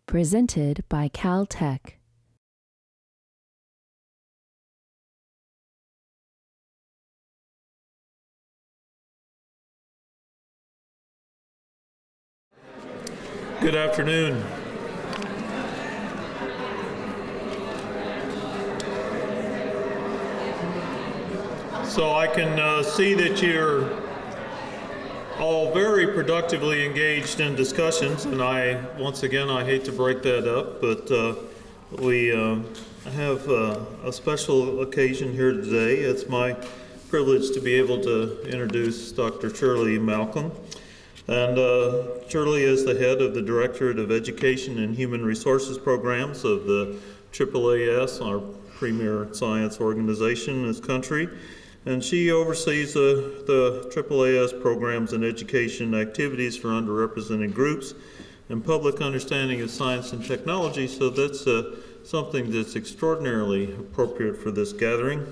presented by Caltech. Good afternoon. So I can see that you're all very productively engaged in discussions, and once again, I hate to break that up, but we have a special occasion here today. It's my privilege to be able to introduce Dr. Shirley Malcom. And Shirley is the head of the Directorate of Education and Human Resources Programs of the AAAS, our premier science organization in this country. And she oversees the AAAS programs and education activities for underrepresented groups and public understanding of science and technology. So that's something that's extraordinarily appropriate for this gathering.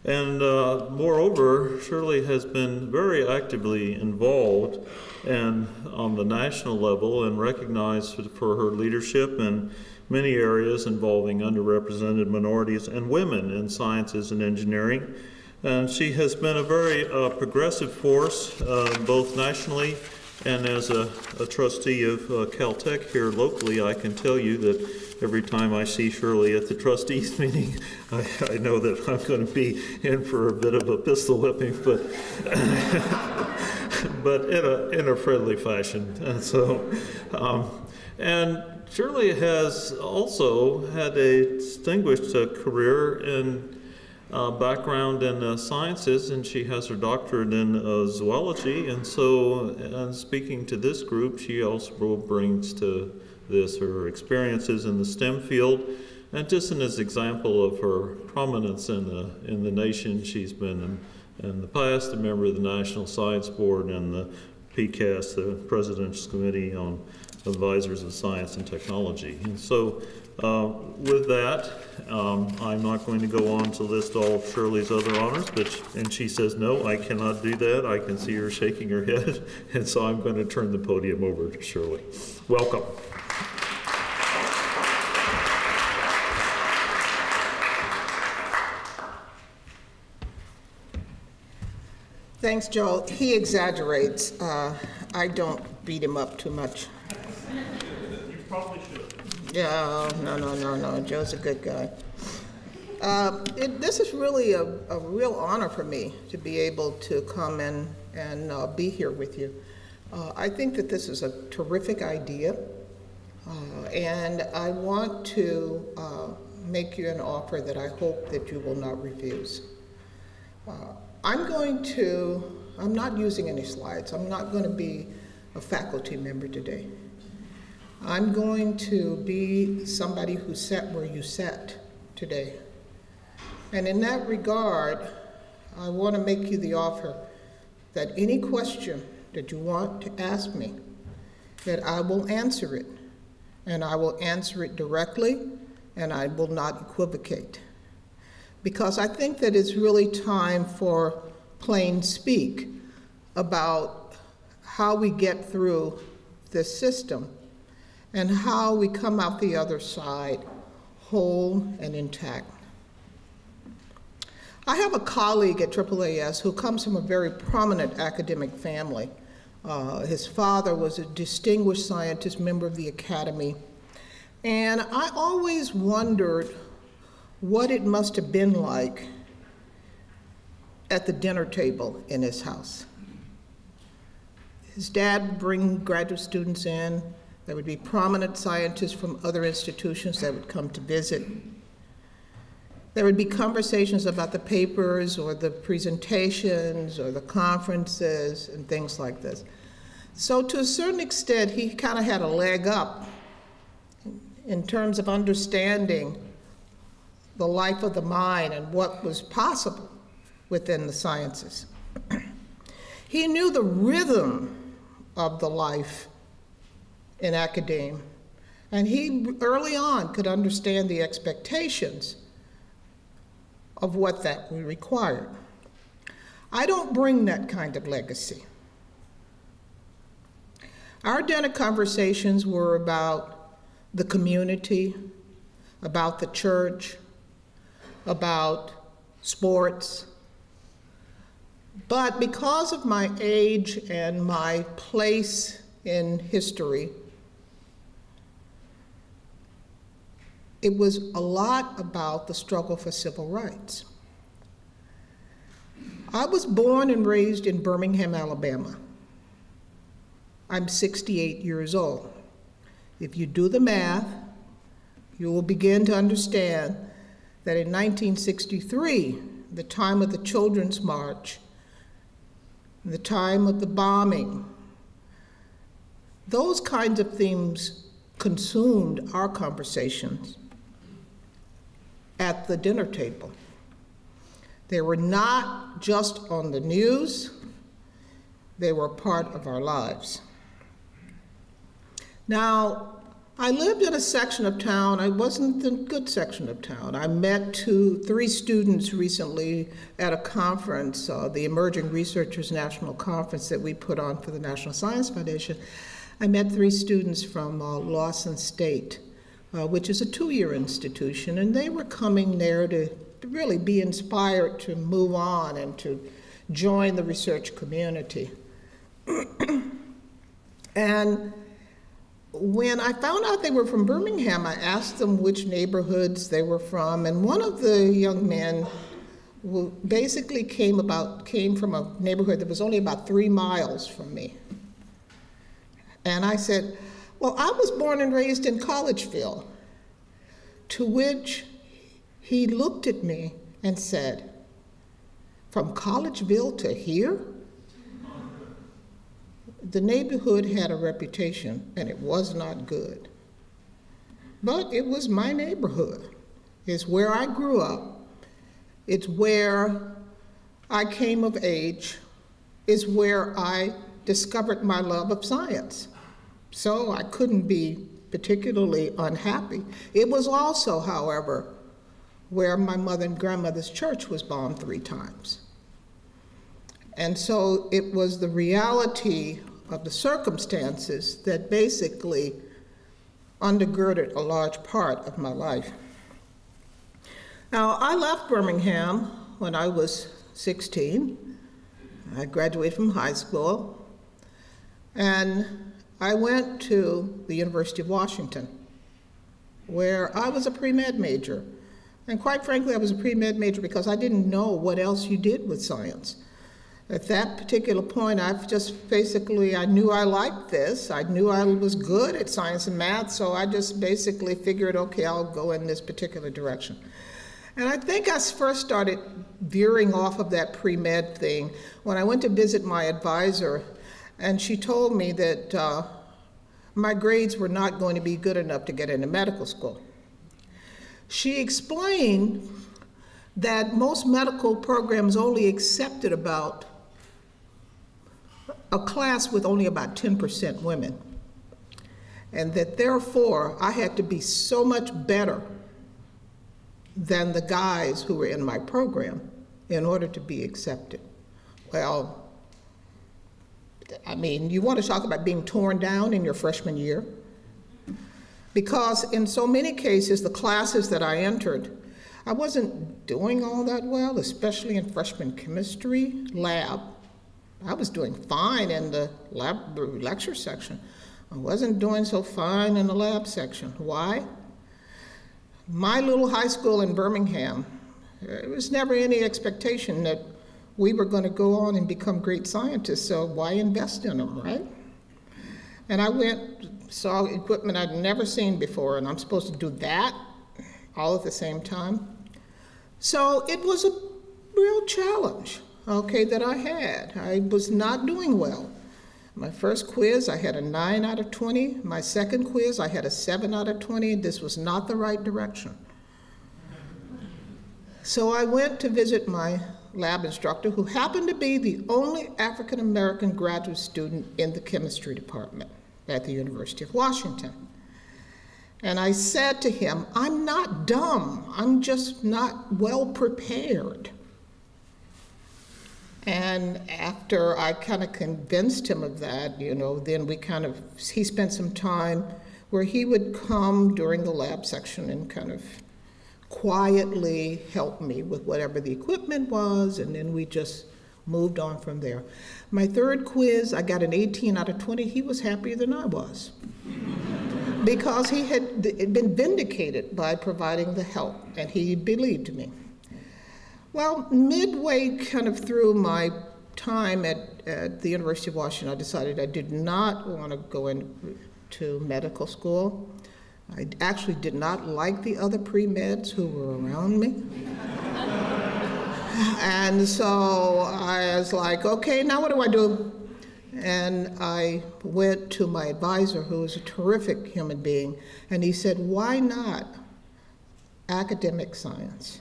And moreover, Shirley has been very actively involved and on the national level and recognized for her leadership in many areas involving underrepresented minorities and women in sciences and engineering. And she has been a very progressive force, both nationally and as a trustee of Caltech here locally. I can tell you that every time I see Shirley at the trustees meeting, I know that I'm going to be in for a bit of a pistol whipping, but in a friendly fashion. And so, and Shirley has also had a distinguished career in background in sciences, and she has her doctorate in zoology. And so, speaking to this group, she also brings to this her experiences in the STEM field, and just as an example of her prominence in the nation, she's been in the past a member of the National Science Board and the PCAST, the President's Committee on Advisors of Science and Technology. And so with that, I'm not going to go on to list all of Shirley's other honors, and she says, no, I cannot do that. I can see her shaking her head, and so I'm going to turn the podium over to Shirley. Welcome. Thanks, Joel. He exaggerates. I don't beat him up too much. You probably should. Yeah, no. Joe's a good guy. This is really a real honor for me to be able to come in and be here with you. I think that this is a terrific idea, and I want to make you an offer that I hope that you will not refuse. I'm not using any slides. I'm not going to be a faculty member today. I'm going to be somebody who sat where you sat today. And in that regard, I want to make you the offer that any question that you want to ask me, that I will answer it. And I will answer it directly, and I will not equivocate. Because I think that it's really time for plain speak about how we get through this system and how we come out the other side whole and intact. I have a colleague at AAAS who comes from a very prominent academic family. His father was a distinguished scientist, member of the Academy, and I always wondered what it must have been like at the dinner table in his house. His dad would bring graduate students in. There would be prominent scientists from other institutions that would come to visit. There would be conversations about the papers or the presentations or the conferences and things like this. So to a certain extent, he kind of had a leg up in terms of understanding the life of the mind and what was possible within the sciences. He knew the rhythm of the life in academia, and he early on could understand the expectations of what that required. I don't bring that kind of legacy. Our dinner conversations were about the community, about the church, about sports. But because of my age and my place in history, it was a lot about the struggle for civil rights. I was born and raised in Birmingham, Alabama. I'm 68 years old. If you do the math, you will begin to understand that in 1963, the time of the Children's March, the time of the bombing, those kinds of themes consumed our conversations at the dinner table. They were not just on the news, they were part of our lives. Now, I lived in a section of town, I wasn't the good section of town. I met three students recently at a conference, the Emerging Researchers National Conference that we put on for the National Science Foundation. I met three students from Lawson State, which is a two-year institution, and they were coming there to really be inspired to move on and to join the research community. And when I found out they were from Birmingham, I asked them which neighborhoods they were from, and one of the young men basically came from a neighborhood that was only about 3 miles from me. And I said, well, I was born and raised in Collegeville, to which he looked at me and said, from Collegeville to here? The neighborhood had a reputation, and it was not good. But it was my neighborhood. It's where I grew up. It's where I came of age. It's where I discovered my love of science. So I couldn't be particularly unhappy. It was also, however, where my mother and grandmother's church was bombed 3 times. And so it was the reality of the circumstances that basically undergirded a large part of my life. Now, I left Birmingham when I was 16. I graduated from high school, and I went to the University of Washington, where I was a pre-med major. And quite frankly, I was a pre-med major because I didn't know what else you did with science. At that particular point, I knew I liked this. I knew I was good at science and math, so I just basically figured, okay, I'll go in this particular direction. And I think I first started veering off of that pre-med thing when I went to visit my advisor, and she told me that my grades were not going to be good enough to get into medical school. She explained that most medical programs only accepted about a class with only about 10% women, and that therefore I had to be so much better than the guys who were in my program in order to be accepted. Well, I mean, you want to talk about being torn down in your freshman year? Because in so many cases, the classes that I entered, I wasn't doing all that well, especially in freshman chemistry lab. I was doing fine in the lecture section. I wasn't doing so fine in the lab section. Why? My little high school in Birmingham, there was never any expectation that we were going to go on and become great scientists, so why invest in them, right? And I saw equipment I'd never seen before, and I'm supposed to do that all at the same time. So it was a real challenge, okay, that I had. I was not doing well. My first quiz, I had a 9 out of 20. My second quiz, I had a 7 out of 20. This was not the right direction. So I went to visit my lab instructor, who happened to be the only African-American graduate student in the chemistry department at the University of Washington. And I said to him, I'm not dumb, I'm just not well prepared. And after I kind of convinced him of that, then he spent some time where he would come during the lab section and kind of quietly help me with whatever the equipment was, and then we just moved on from there. My third quiz, I got an 18 out of 20. He was happier than I was because he had been vindicated by providing the help, and he believed me. Well, midway kind of through my time at the University of Washington, I decided I did not want to go into medical school. I actually did not like the other pre-meds who were around me. And so I was like, okay, now what do I do? And I went to my advisor, who was a terrific human being, and he said, why not academic science?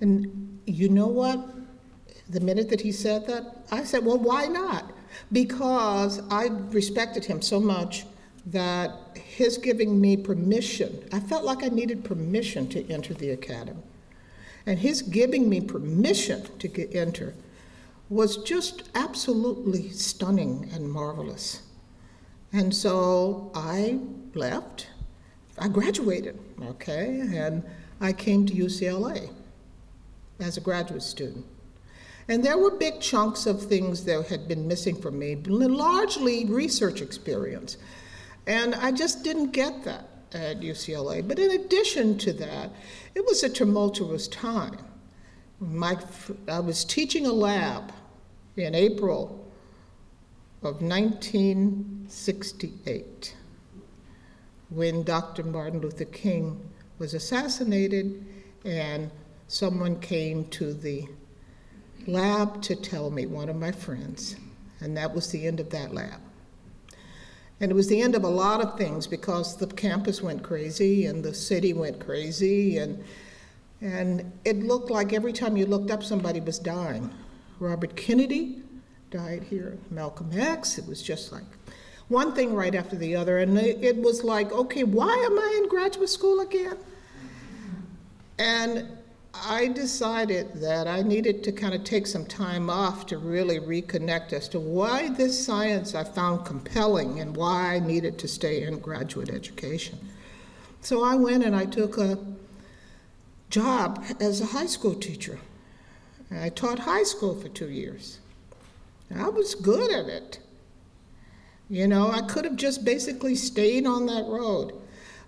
And you know what? The minute that he said that, I said, well, why not? Because I respected him so much that his giving me permission, I felt like I needed permission to enter the academy. And his giving me permission to enter was just absolutely stunning and marvelous. And so I left, I graduated, okay, and I came to UCLA as a graduate student. And there were big chunks of things that had been missing from me, largely research experience. And I just didn't get that at UCLA. But in addition to that, it was a tumultuous time. I was teaching a lab in April of 1968 when Dr. Martin Luther King was assassinated, and someone came to the lab to tell me, one of my friends, and that was the end of that lab. And it was the end of a lot of things because the campus went crazy and the city went crazy, and it looked like every time you looked up somebody was dying. Robert Kennedy died here, Malcolm X, it was just like one thing right after the other, and it was like, okay, why am I in graduate school again? And I decided that I needed to kind of take some time off to really reconnect as to why this science I found compelling and why I needed to stay in graduate education. So I went and I took a job as a high school teacher. I taught high school for 2 years. I was good at it. You know, I could have just basically stayed on that road.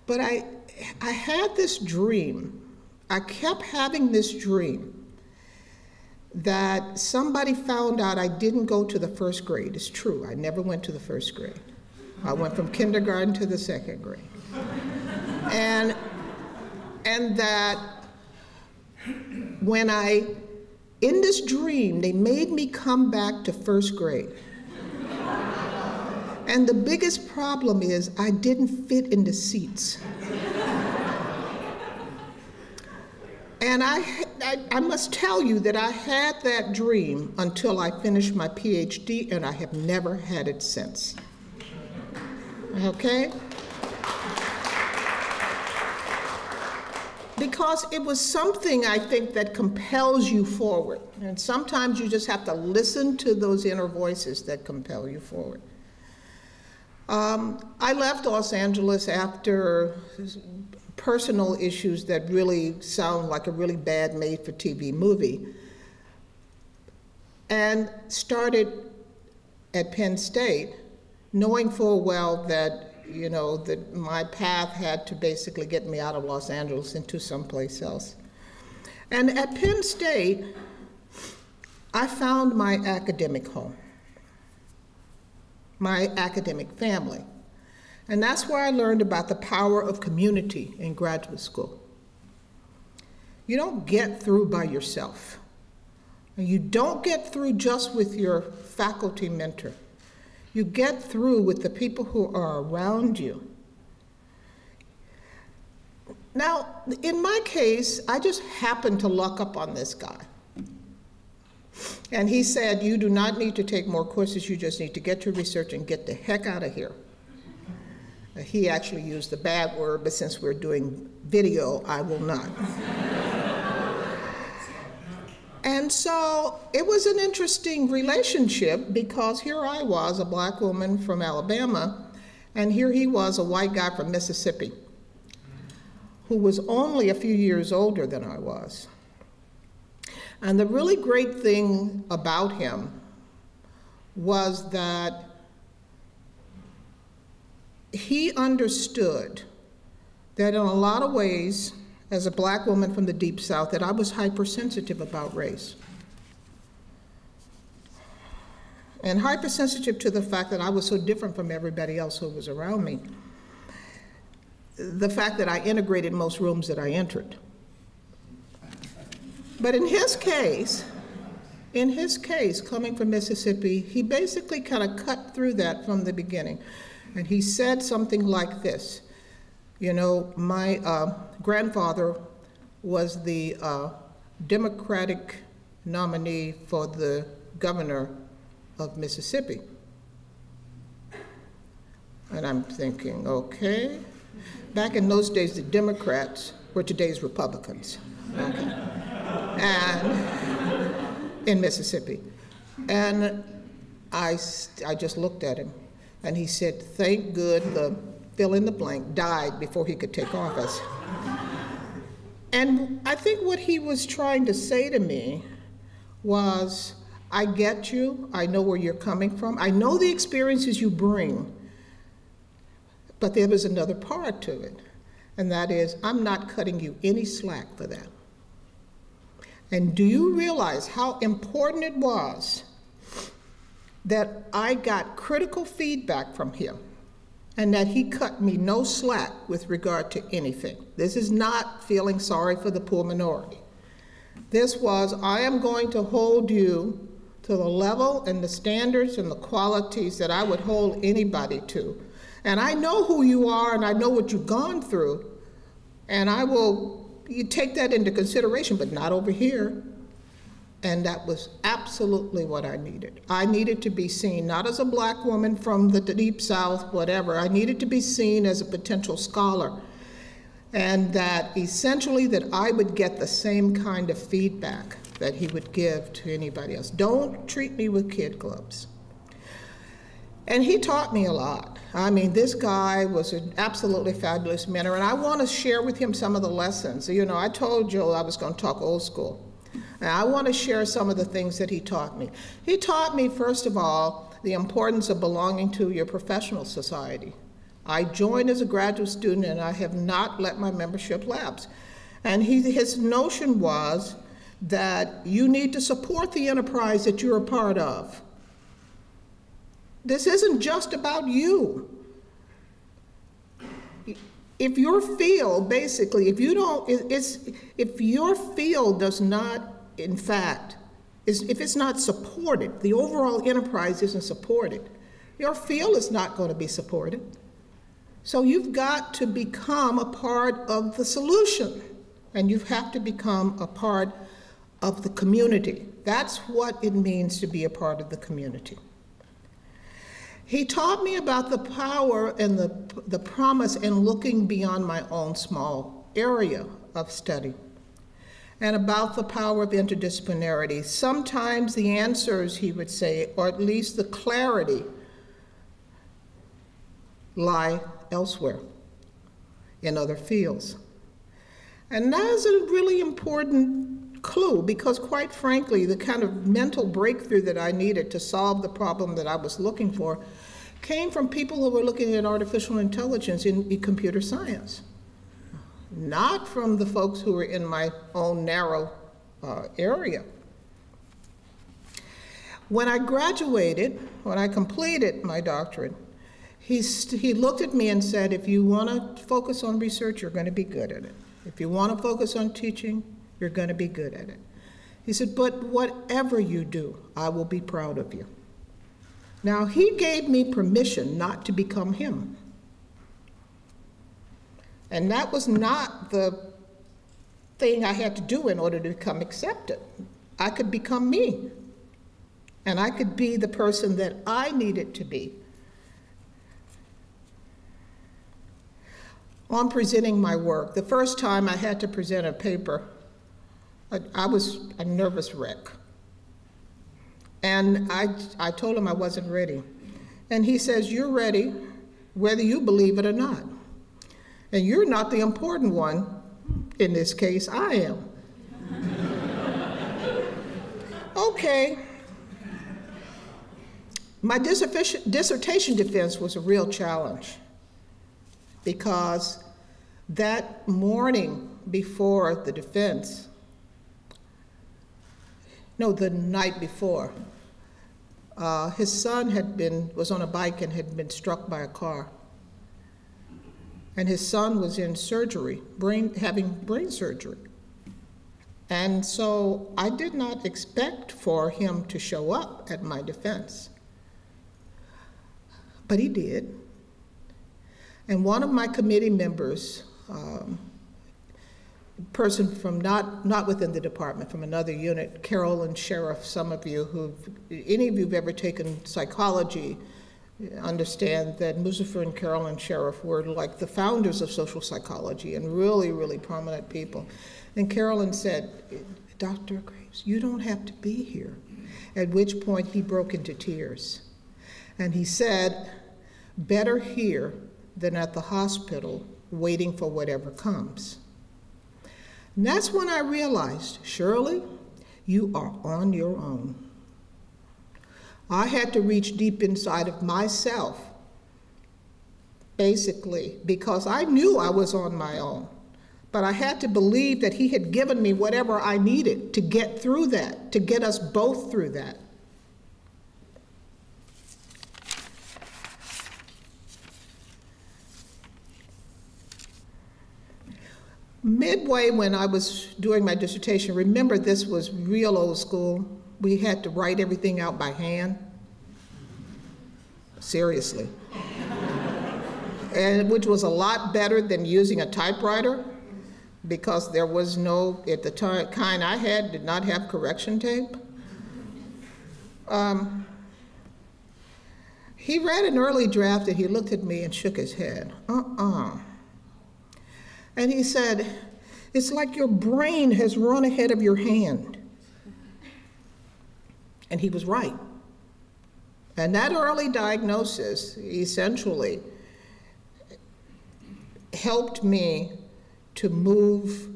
But I had this dream. I kept having this dream that somebody found out I didn't go to the first grade. It's true, I never went to the first grade. I went from kindergarten to the second grade. And that when in this dream, they made me come back to first grade. And the biggest problem is I didn't fit in the seats. And I must tell you that I had that dream until I finished my PhD, and I have never had it since. Okay? Because it was something, I think, that compels you forward. And sometimes you just have to listen to those inner voices that compel you forward. I left Los Angeles after personal issues that really sound like a really bad made-for-TV movie, and started at Penn State, knowing full well that, you know, that my path had to basically get me out of Los Angeles into someplace else. And at Penn State, I found my academic home, my academic family. And that's where I learned about the power of community in graduate school. You don't get through by yourself. And you don't get through just with your faculty mentor. You get through with the people who are around you. Now, in my case, I just happened to luck up on this guy. And he said, you do not need to take more courses, you just need to get your research and get the heck out of here. He actually used the bad word, but since we're doing video, I will not. And so it was an interesting relationship because here I was, a black woman from Alabama, And here he was, a white guy from Mississippi, who was only a few years older than I was. And the really great thing about him was that he understood that in a lot of ways, as a black woman from the Deep South, that I was hypersensitive about race. And hypersensitive to the fact that I was so different from everybody else who was around me. The fact that I integrated most rooms that I entered. But in his case, coming from Mississippi, he basically kind of cut through that from the beginning. And he said something like this: you know, my grandfather was the Democratic nominee for the governor of Mississippi. And I'm thinking, okay. Back in those days, the Democrats were today's Republicans. Okay. And in Mississippi. And I just looked at him, and he said, thank good the fill in the blank died before he could take office. And I think what he was trying to say to me was, I get you, I know where you're coming from, I know the experiences you bring, but there was another part to it, and that is, I'm not cutting you any slack for that. And do you realize how important it was that I got critical feedback from him and that he cut me no slack with regard to anything? This is not feeling sorry for the poor minority. This was, I am going to hold you to the level and the standards and the qualities that I would hold anybody to. And I know who you are, and I know what you've gone through, and you take that into consideration, but not over here. And that was absolutely what I needed. I needed to be seen, not as a black woman from the Deep South, whatever. I needed to be seen as a potential scholar. And that essentially that I would get the same kind of feedback that he would give to anybody else. Don't treat me with kid gloves. And he taught me a lot. I mean, this guy was an absolutely fabulous mentor, and I want to share with him some of the lessons. You know, I told Joe I was going to talk old school. And I want to share some of the things that he taught me. He taught me, first of all, the importance of belonging to your professional society. I joined as a graduate student, and I have not let my membership lapse. And his notion was that you need to support the enterprise that you're a part of. This isn't just about you. If your field, basically, if your field does not, in fact, if it's not supported, the overall enterprise isn't supported, your field is not going to be supported. So you've got to become a part of the solution, and you have to become a part of the community. That's what it means to be a part of the community. He taught me about the power and the promise in looking beyond my own small area of study, and about the power of interdisciplinarity. Sometimes the answers, he would say, or at least the clarity, lie elsewhere in other fields. And that is a really important clue, because quite frankly, the kind of mental breakthrough that I needed to solve the problem that I was looking for came from people who were looking at artificial intelligence in computer science, not from the folks who were in my own narrow area. When I graduated, when I completed my doctorate, he looked at me and said, if you want to focus on research, you're going to be good at it. If you want to focus on teaching, you're going to be good at it. He said, but whatever you do, I will be proud of you. Now, he gave me permission not to become him. And that was not the thing I had to do in order to become accepted. I could become me. And I could be the person that I needed to be. On presenting my work, the first time I had to present a paper, I was a nervous wreck. And I told him I wasn't ready. And he says, you're ready, whether you believe it or not. And you're not the important one. In this case, I am. Okay. My dissertation defense was a real challenge because that morning before the defense, no, the night before, his son was on a bike and had been struck by a car. And his son was in surgery, having brain surgery. And so I did not expect for him to show up at my defense. But he did. And one of my committee members, person from not within the department, from another unit, Carol and Sheriff, some of you any of you who've ever taken psychology understand that Muzafer and Carol and Sheriff were like the founders of social psychology and really, really prominent people. And Carolyn said, Dr. Graves, you don't have to be here. At which point he broke into tears. And he said, better here than at the hospital waiting for whatever comes. And that's when I realized, Shirley, you are on your own. I had to reach deep inside of myself, basically, because I knew I was on my own. But I had to believe that he had given me whatever I needed to get through that, to get us both through that. Midway when I was doing my dissertation, remember this was real old school. We had to write everything out by hand. Seriously. And which was a lot better than using a typewriter, because there was no, at the time, kind I had did not have correction tape. He read an early draft and he looked at me and shook his head. And he said, it's like your brain has run ahead of your hand. And he was right. And that early diagnosis essentially helped me to move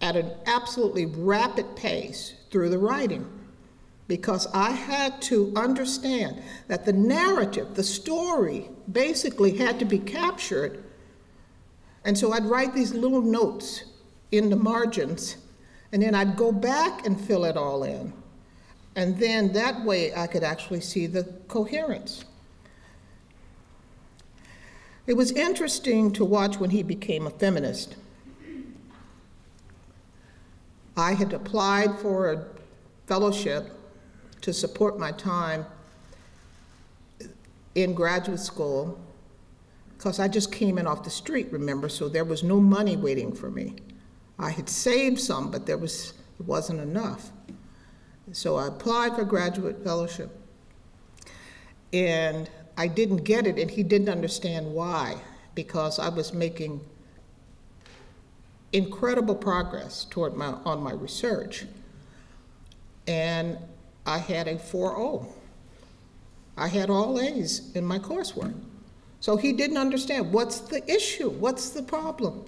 at an absolutely rapid pace through the writing, because I had to understand that the narrative, the story, basically had to be captured. And so I'd write these little notes in the margins, and then I'd go back and fill it all in. And then that way I could actually see the coherence. It was interesting to watch when he became a feminist. I had applied for a fellowship to support my time in graduate school, because I just came in off the street, remember, so there was no money waiting for me. I had saved some, but it wasn't enough. So I applied for graduate fellowship, and I didn't get it, and he didn't understand why, because I was making incredible progress on my research. And I had a 4.0. I had all A's in my coursework. So he didn't understand, what's the issue? What's the problem?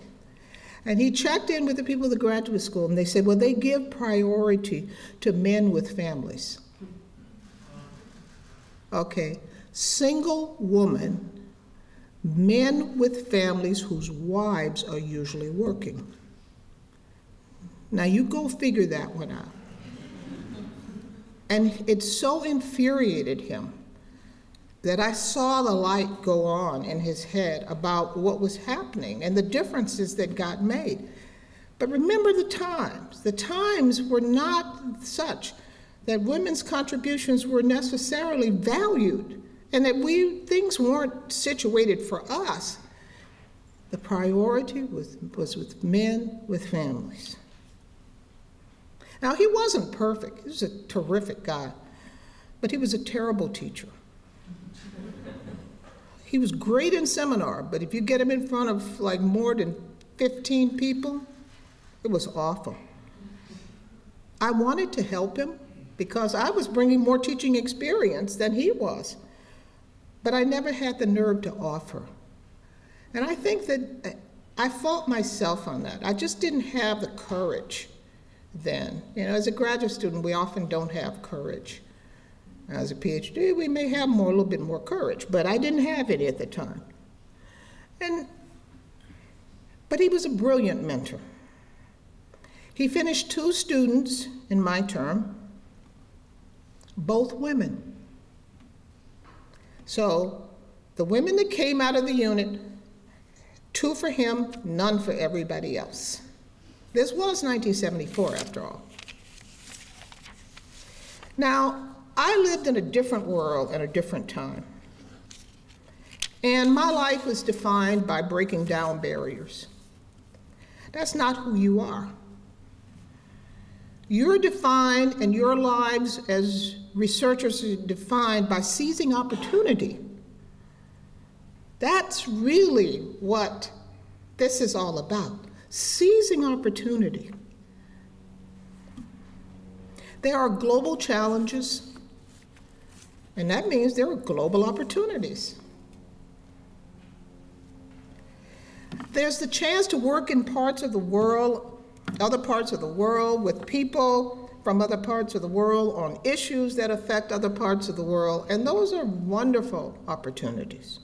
And he checked in with the people at the graduate school, and they said, well, they give priority to men with families. Okay, single woman, men with families whose wives are usually working. Now you go figure that one out. And it so infuriated him that I saw the light go on in his head about what was happening and the differences that got made. But remember the times. The times were not such that women's contributions were necessarily valued and that things weren't situated for us. The priority was with men with families. Now, he wasn't perfect. He was a terrific guy, but he was a terrible teacher. He was great in seminar, but if you get him in front of like more than 15 people, it was awful. I wanted to help him because I was bringing more teaching experience than he was. but I never had the nerve to offer. And I think that I fault myself on that. I just didn't have the courage then. You know, as a graduate student, we often don't have courage. As a PhD, we may have a little bit more courage, but I didn't have any at the time. But he was a brilliant mentor. He finished 2 students in my term, both women. So the women that came out of the unit, 2 for him, none for everybody else. This was 1974, after all. Now, I lived in a different world at a different time. And my life was defined by breaking down barriers. That's not who you are. You're defined, and your lives as researchers are defined by seizing opportunity. That's really what this is all about, seizing opportunity. There are global challenges, and that means there are global opportunities. There's the chance to work in parts of the world, other parts of the world, with people from other parts of the world on issues that affect other parts of the world, and those are wonderful opportunities.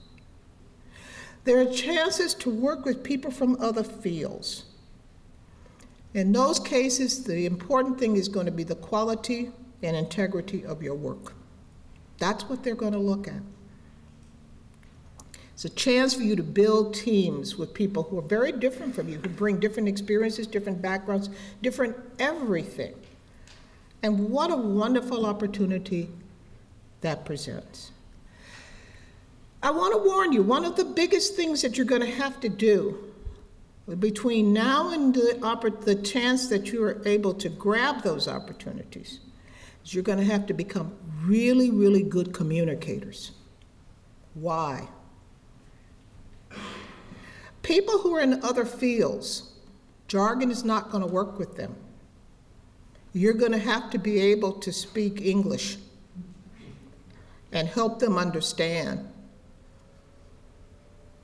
There are chances to work with people from other fields. In those cases, the important thing is going to be the quality and integrity of your work. That's what they're going to look at. It's a chance for you to build teams with people who are very different from you, who bring different experiences, different backgrounds, different everything. And what a wonderful opportunity that presents. I want to warn you, one of the biggest things that you're going to have to do between now and the chance that you are able to grab those opportunities is you're going to have to become really, really good communicators. Why? People who are in other fields, jargon is not going to work with them. You're going to have to be able to speak English and help them understand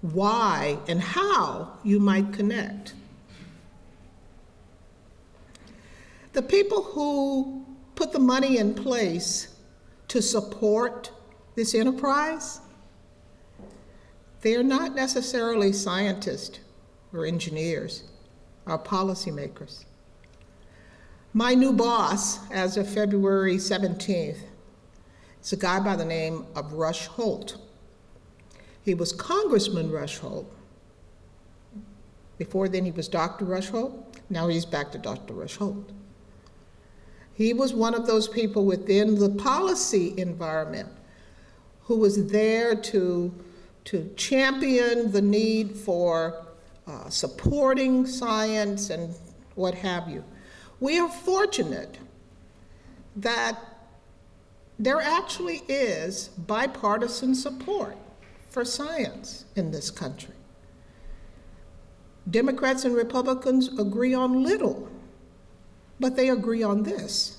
why and how you might connect. The people who put the money in place to support this enterprise, they're not necessarily scientists or engineers or policymakers. My new boss, as of February 17th, is a guy by the name of Rush Holt. He was Congressman Rush Holt. Before then, he was Dr. Rush Holt. Now he's back to Dr. Rush Holt. He was one of those people within the policy environment who was there to champion the need for supporting science and what have you. We are fortunate that there actually is bipartisan support for science in this country. Democrats and Republicans agree on little, but they agree on this.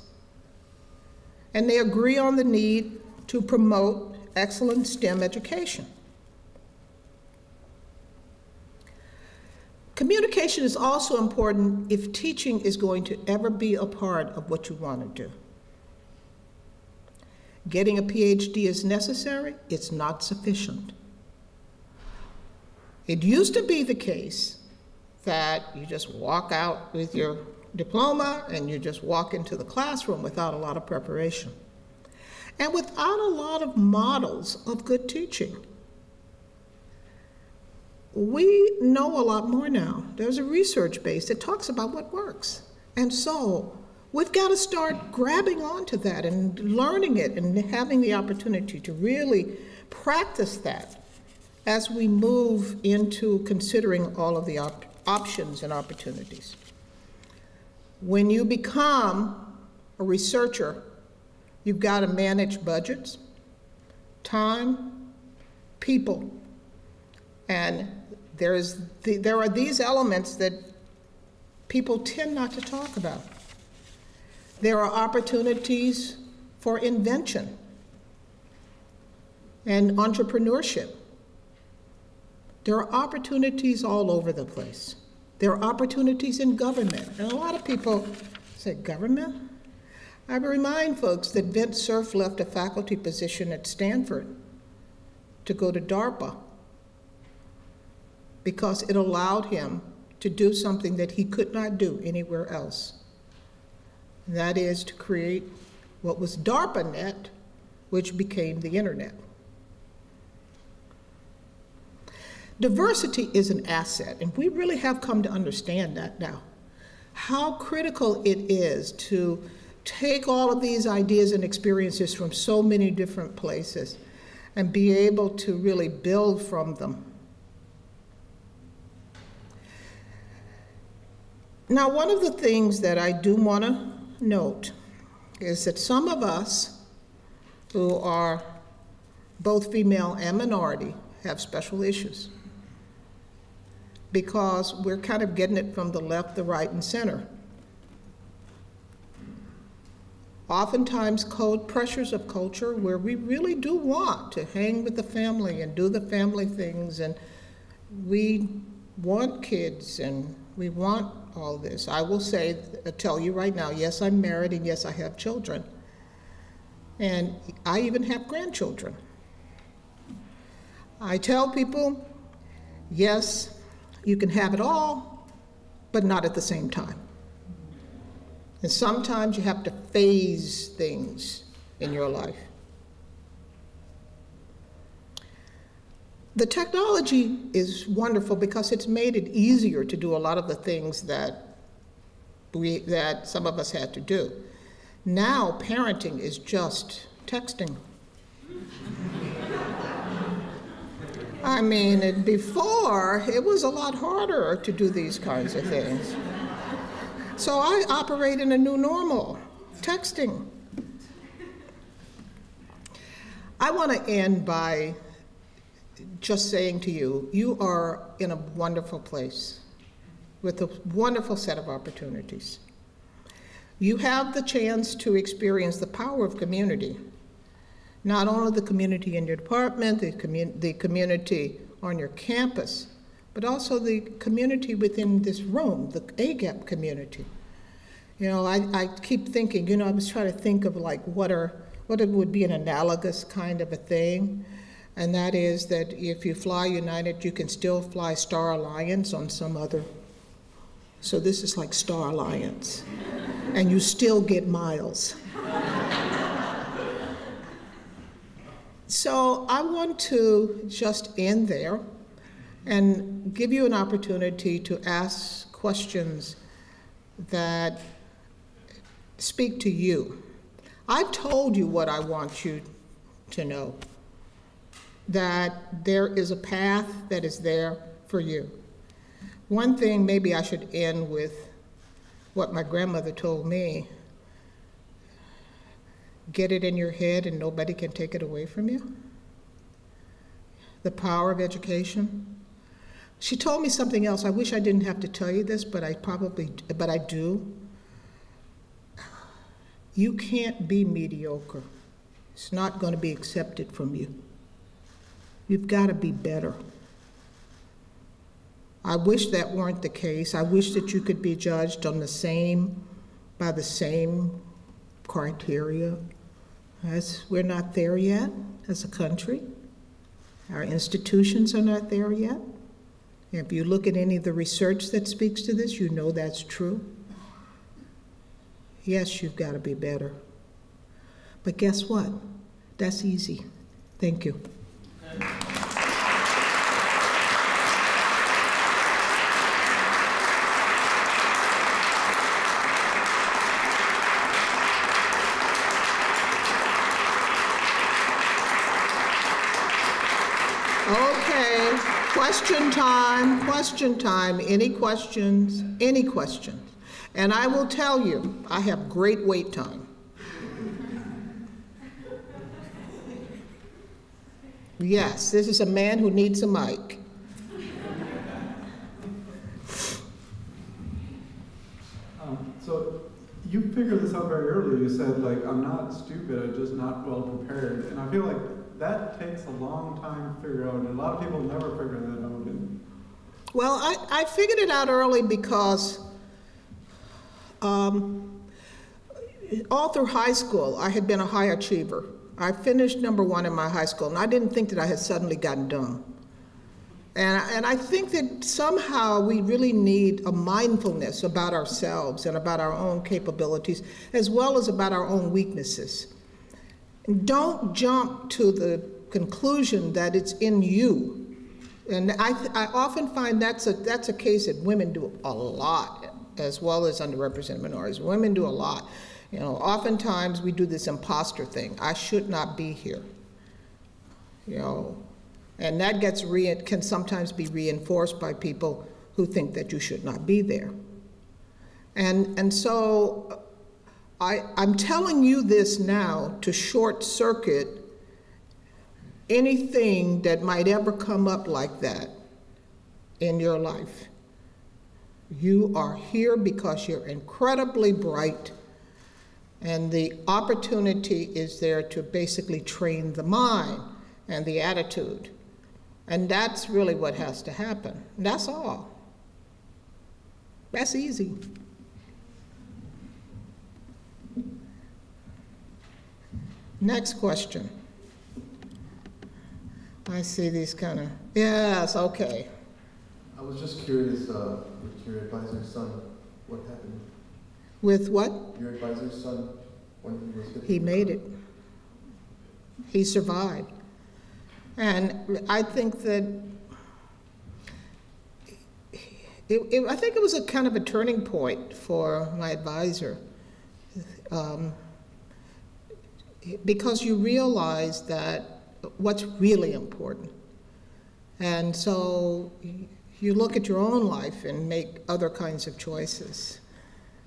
And they agree on the need to promote excellent STEM education. Communication is also important if teaching is going to ever be a part of what you want to do. Getting a PhD is necessary, it's not sufficient. It used to be the case that you just walk out with your diploma and you just walk into the classroom without a lot of preparation and without a lot of models of good teaching. We know a lot more now. There's a research base that talks about what works. And so we've got to start grabbing onto that and learning it and having the opportunity to really practice that as we move into considering all of the options and opportunities. When you become a researcher, you've got to manage budgets, time, people, and there are these elements that people tend not to talk about. There are opportunities for invention. and entrepreneurship. There are opportunities all over the place. There are opportunities in government. And a lot of people say, government? I remind folks that Vint Cerf left a faculty position at Stanford to go to DARPA because it allowed him to do something that he could not do anywhere else. And that is to create what was DARPANet, which became the internet. Diversity is an asset, and we really have come to understand that now. How critical it is to take all of these ideas and experiences from so many different places and be able to really build from them. Now, one of the things that I do want to note is that some of us who are both female and minority have special issues because we're kind of getting it from the left, the right, and center. Oftentimes, pressures of culture where we really do want to hang with the family and do the family things, and we want kids and we want all this. I will tell you right now, yes, I'm married and yes, I have children. And I even have grandchildren. I tell people, yes, you can have it all, but not at the same time. And sometimes you have to phase things in your life. The technology is wonderful because it's made it easier to do a lot of the things that some of us had to do. Now, parenting is just texting. I mean, before, it was a lot harder to do these kinds of things. So I operate in a new normal, texting. I want to end by just saying to you, you are in a wonderful place with a wonderful set of opportunities. You have the chance to experience the power of community. Not only the community in your department, the community on your campus, but also the community within this room, the AGEP community. You know, I keep thinking, you know, I was trying to think of like what it would be an analogous kind of a thing, and that is that if you fly United, you can still fly Star Alliance on some other. So this is like Star Alliance, and you still get miles. So I want to just end there and give you an opportunity to ask questions that speak to you. I've told you what I want you to know, that there is a path that is there for you. One thing maybe I should end with what my grandmother told me. Get it in your head and nobody can take it away from you. The power of education. She told me something else. I wish I didn't have to tell you this, but I do. You can't be mediocre. It's not going to be accepted from you. You've got to be better. I wish that weren't the case. I wish that you could be judged on by the same criteria. We're not there yet as a country. Our institutions are not there yet. If you look at any of the research that speaks to this, you know that's true. Yes, you've got to be better. But guess what? That's easy. Thank you. Okay, question time, any questions, And I will tell you, I have great wait time. Yes, this is a man who needs a mic. So you figured this out very early. You said, like, I'm not stupid, I'm just not well prepared. And I feel like that takes a long time to figure out, and a lot of people never figure that out. Well, I figured it out early because all through high school, I had been a high achiever. I finished #1 in my high school, and I didn't think that I had suddenly gotten dumb. And I think that somehow we really need a mindfulness about ourselves and about our own capabilities, as well as about our own weaknesses. And don't jump to the conclusion that it's in you. And I often find that's a case that women do a lot, as well as underrepresented minorities. Women do a lot. You know, oftentimes we do this imposter thing. I should not be here. You know, and that can sometimes be reinforced by people who think that you should not be there. And so I'm telling you this now to short circuit anything that might ever come up like that in your life. You are here because you're incredibly bright, and the opportunity is there to basically train the mind and the attitude. And that's really what has to happen. That's all. That's easy. Next question. I see these kind of, yes, okay. I was just curious, with your advisor's son, what happened? With what? Your advisor's son, when he was 15? He made it. He survived. And I think that, I think it was a kind of a turning point for my advisor, because you realize that what's really important. And so you look at your own life and make other kinds of choices.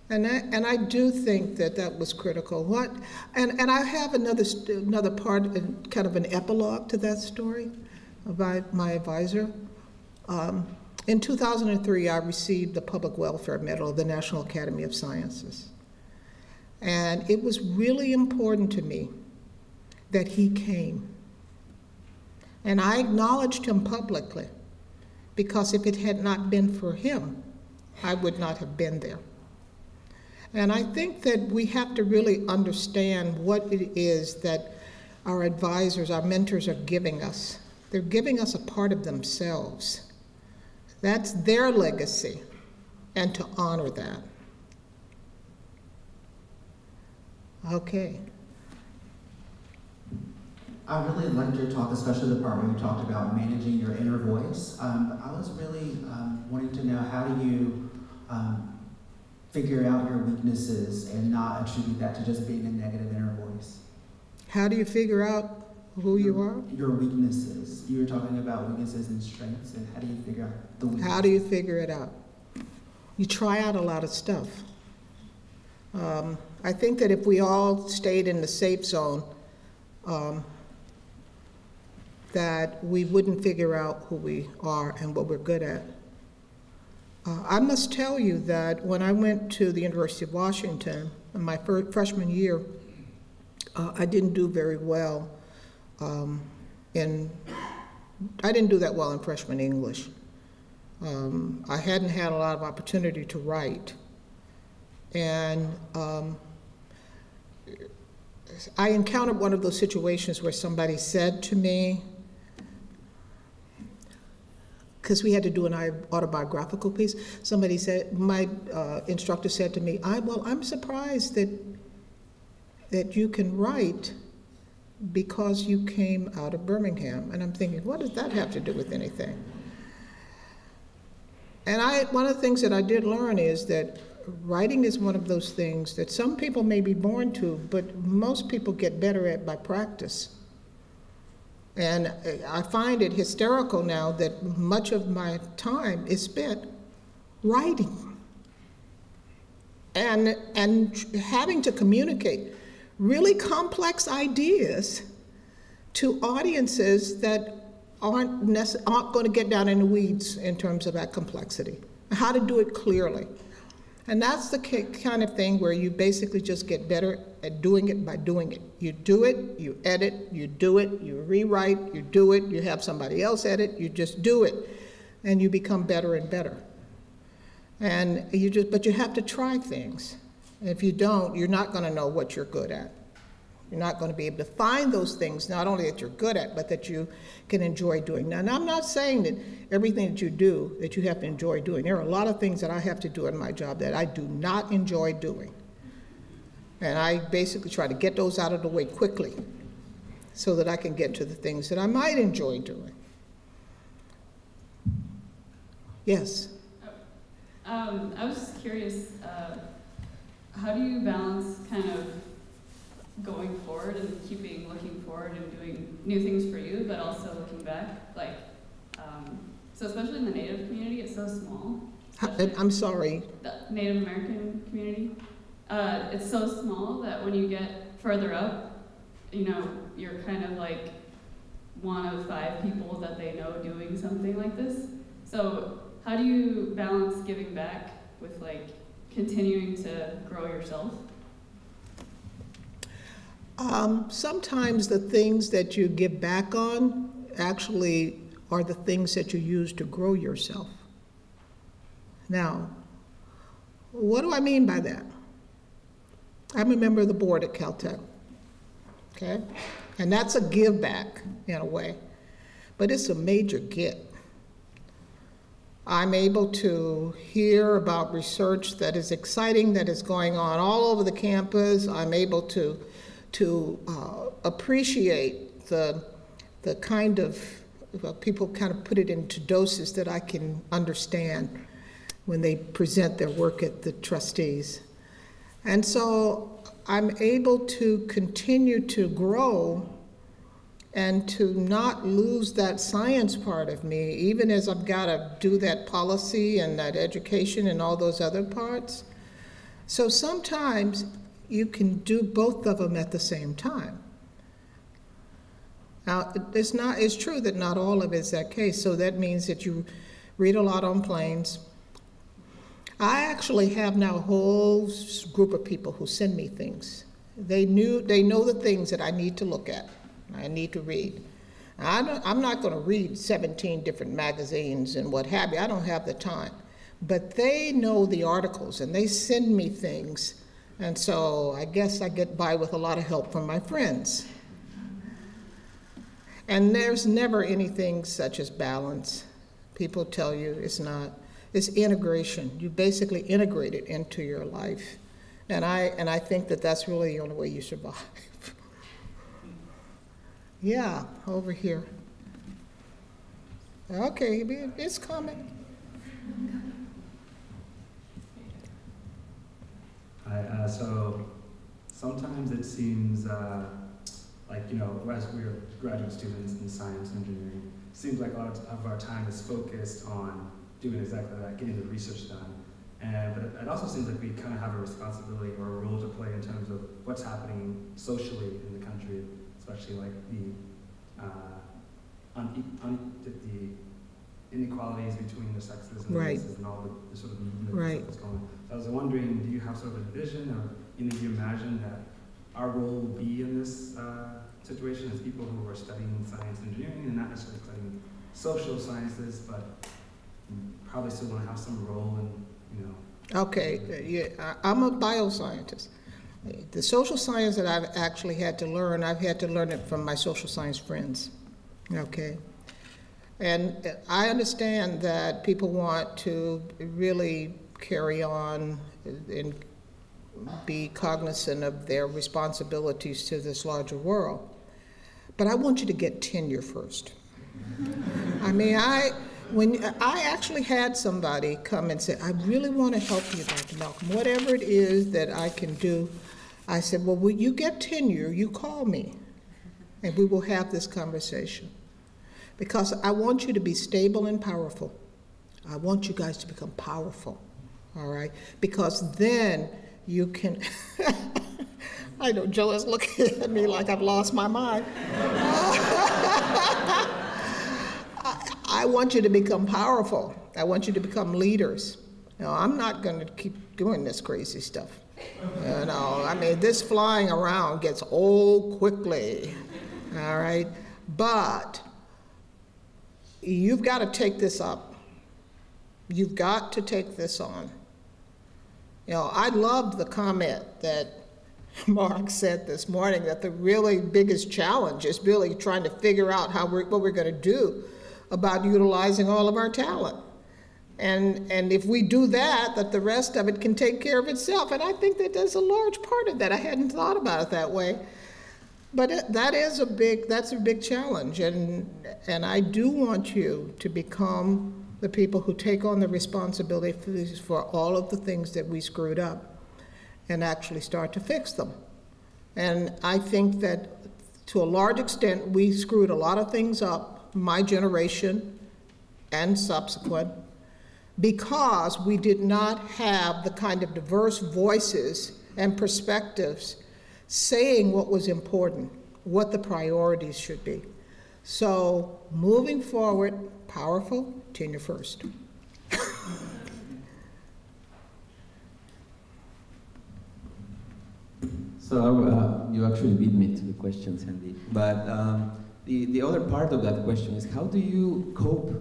And I do think that that was critical. And I have another part, kind of an epilogue to that story about my advisor. In 2003, I received the Public Welfare Medal of the National Academy of Sciences. And it was really important to me that he came. And I acknowledged him publicly, because if it had not been for him, I would not have been there. And I think that we have to really understand what it is that our advisors, our mentors are giving us. They're giving us a part of themselves. That's their legacy, and to honor that. Okay. I really liked your talk, especially the part where you talked about managing your inner voice. I was really wanting to know, how do you figure out your weaknesses and not attribute that to just being a negative inner voice? How do you figure out who you are? Your weaknesses. You were talking about weaknesses and strengths, and how do you figure out the weaknesses? How do you figure it out? You try out a lot of stuff. I think that if we all stayed in the safe zone, that we wouldn't figure out who we are and what we're good at. I must tell you that when I went to the University of Washington in my freshman year, I didn't do very well I didn't do that well in freshman English. I hadn't had a lot of opportunity to write. And I encountered one of those situations where somebody said to me, because we had to do an autobiographical piece, somebody said, my instructor said to me, I'm surprised that you can write because you came out of Birmingham. And I'm thinking, what does that have to do with anything? And one of the things that I did learn is that writing is one of those things that some people may be born to, but most people get better at by practice. And I find it hysterical now that much of my time is spent writing and having to communicate really complex ideas to audiences that aren't going to get down in the weeds in terms of that complexity, how to do it clearly. And that's the kind of thing where you basically just get better at doing it by doing it. You do it, you edit, you do it, you rewrite, you do it, you have somebody else edit, you just do it, and you become better and better. And but you have to try things. If you don't, you're not going to know what you're good at. You're not going to be able to find those things, not only that you're good at, but that you can enjoy doing. Now, and I'm not saying that everything that you do, that you have to enjoy doing. There are a lot of things that I have to do in my job that I do not enjoy doing. And I basically try to get those out of the way quickly so that I can get to the things that I might enjoy doing. Yes? I was just curious, how do you balance kind of going forward and looking forward and doing new things for you, but also looking back? Like, so especially in the Native community, it's so small. I'm sorry. The Native American community, it's so small that when you get further up, you know, you're kind of like one of 5 people that they know doing something like this. So how do you balance giving back with like continuing to grow yourself? Sometimes the things that you give back on actually are the things that you use to grow yourself. Now, what do I mean by that? I'm a member of the board at Caltech, okay? And that's a give back in a way, but it's a major get. I'm able to hear about research that is exciting, that is going on all over the campus. I'm able to appreciate the kind of, well, people kind of put it into doses that I can understand when they present their work at the trustees. And so I'm able to continue to grow and to not lose that science part of me, even as I've got to do that policy and that education and all those other parts. So sometimes you can do both of them at the same time. Now, it's true that not all of it is that case, so that means that you read a lot on planes. I actually have now a whole group of people who send me things. They know the things that I need to look at, I need to read. I'm not going to read 17 different magazines and what have you. I don't have the time. But they know the articles, and they send me things. And so I guess I get by with a lot of help from my friends. And there's never anything such as balance. People tell you it's not. It's integration. You basically integrate it into your life. And I think that that's really the only way you survive. Yeah, over here. Okay, it's coming. So sometimes it seems like, you know, as we're graduate students in science and engineering, it seems like a lot of our time is focused on doing exactly that, getting the research done. But it also seems like we kind of have a responsibility or a role to play in terms of what's happening socially in the country, especially like the inequalities between the sexes and the races and all the sort of movement that's going on. So I was wondering, do you have sort of a vision, or do you imagine that our role will be in this situation as people who are studying science and engineering and not necessarily studying social sciences, but probably still want to have some role in, you know. Okay, yeah, I'm a bioscientist. The social science that I've actually had to learn, I've had to learn it from my social science friends, okay? And I understand that people want to really carry on and be cognizant of their responsibilities to this larger world. But I want you to get tenure first. I mean, when I actually had somebody come and say, I really want to help you, Dr. Malcom, whatever it is that I can do. I said, well, when you get tenure, you call me, and we will have this conversation. Because I want you to be stable and powerful. I want you guys to become powerful, all right? Because then you can, I know Joe is looking at me like I've lost my mind. I want you to become powerful. I want you to become leaders. You know, I'm not going to keep doing this crazy stuff. You know, I mean, this flying around gets old quickly, all right? But you've got to take this up. You've got to take this on. You know, I loved the comment that Mark said this morning, that the really biggest challenge is really trying to figure out what we're going to do about utilizing all of our talent. And if we do that, that the rest of it can take care of itself. And I think that there's a large part of that. I hadn't thought about it that way. But that's a big challenge. And I do want you to become the people who take on the responsibility for all of the things that we screwed up and actually start to fix them. And I think that to a large extent, we screwed a lot of things up, my generation and subsequent, because we did not have the kind of diverse voices and perspectives saying what was important, what the priorities should be. So moving forward, powerful, tenure first. So you actually beat me to the question, Sandy. But the other part of that question is, how do you cope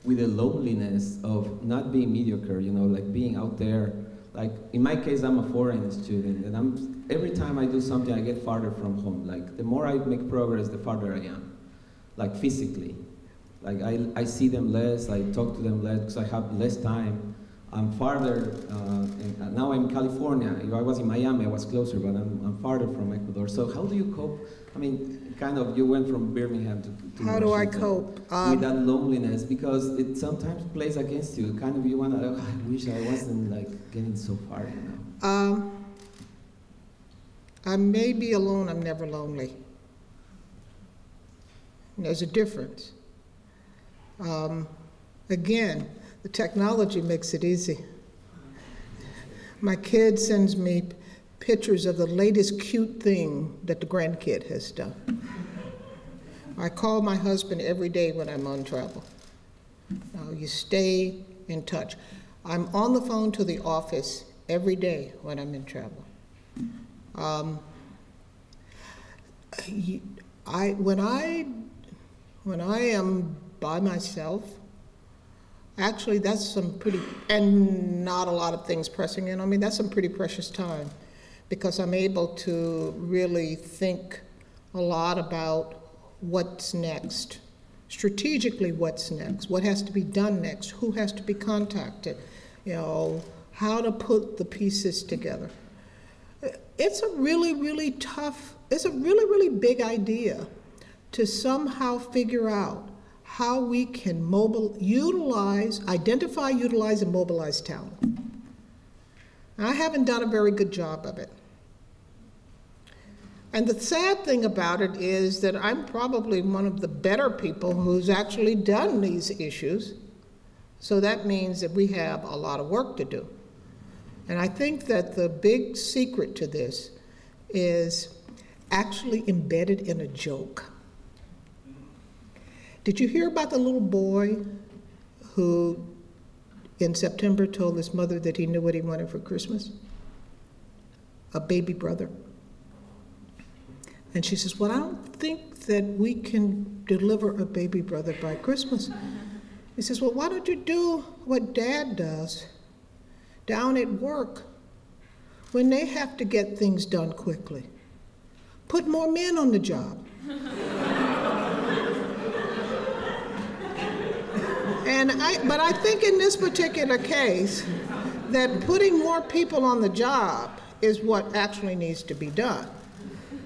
with the loneliness of not being mediocre, you know, like being out there? Like in my case, I'm a foreign student, and every time I do something, I get farther from home. Like the more I make progress, the farther I am, like physically. Like I see them less, I talk to them less because I have less time. I'm farther, and now I'm in California. If I was in Miami, I was closer, but I'm farther from Ecuador. So how do you cope? I mean, kind of, you went from Birmingham to How do I Washington cope? With that loneliness, because it sometimes plays against you. Kind of, you want to, oh, I wish I wasn't like getting so far, you know? I may be alone, I'm never lonely. There's a difference. Again, the technology makes it easy. My kid sends me pictures of the latest cute thing that the grandkid has done. I call my husband every day when I'm on travel. You stay in touch. I'm on the phone to the office every day when I'm in travel. When I am by myself, actually that's some pretty, and not a lot of things pressing in on me, that's some pretty precious time, because I'm able to really think a lot about what's next, strategically what's next, what has to be done next, who has to be contacted, you know, how to put the pieces together. It's a really, really tough, it's a really, really big idea to somehow figure out how we can identify, utilize, and mobilize talent. I haven't done a very good job of it. And the sad thing about it is that I'm probably one of the better people who's actually done these issues. So that means that we have a lot of work to do. And I think that the big secret to this is actually embedded in a joke. Did you hear about the little boy who in September told his mother that he knew what he wanted for Christmas? A baby brother. And she says, well, I don't think that we can deliver a baby brother by Christmas. He says, well, why don't you do what Dad does down at work when they have to get things done quickly? Put more men on the job. But I think in this particular case, that putting more people on the job is what actually needs to be done.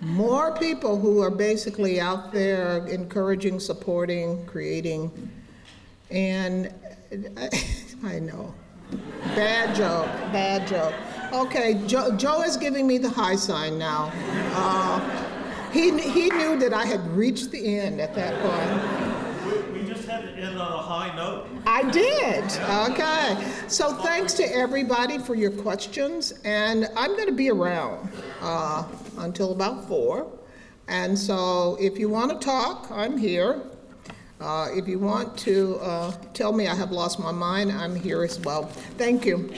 More people who are basically out there encouraging, supporting, creating, and I know, bad joke, bad joke. Okay, Joe is giving me the high sign now. He knew that I had reached the end at that point. We just had to end on a high note. I did, okay. So thanks to everybody for your questions, and I'm gonna be around until about 4. And so if you wanna talk, I'm here. If you want to tell me I have lost my mind, I'm here as well. Thank you.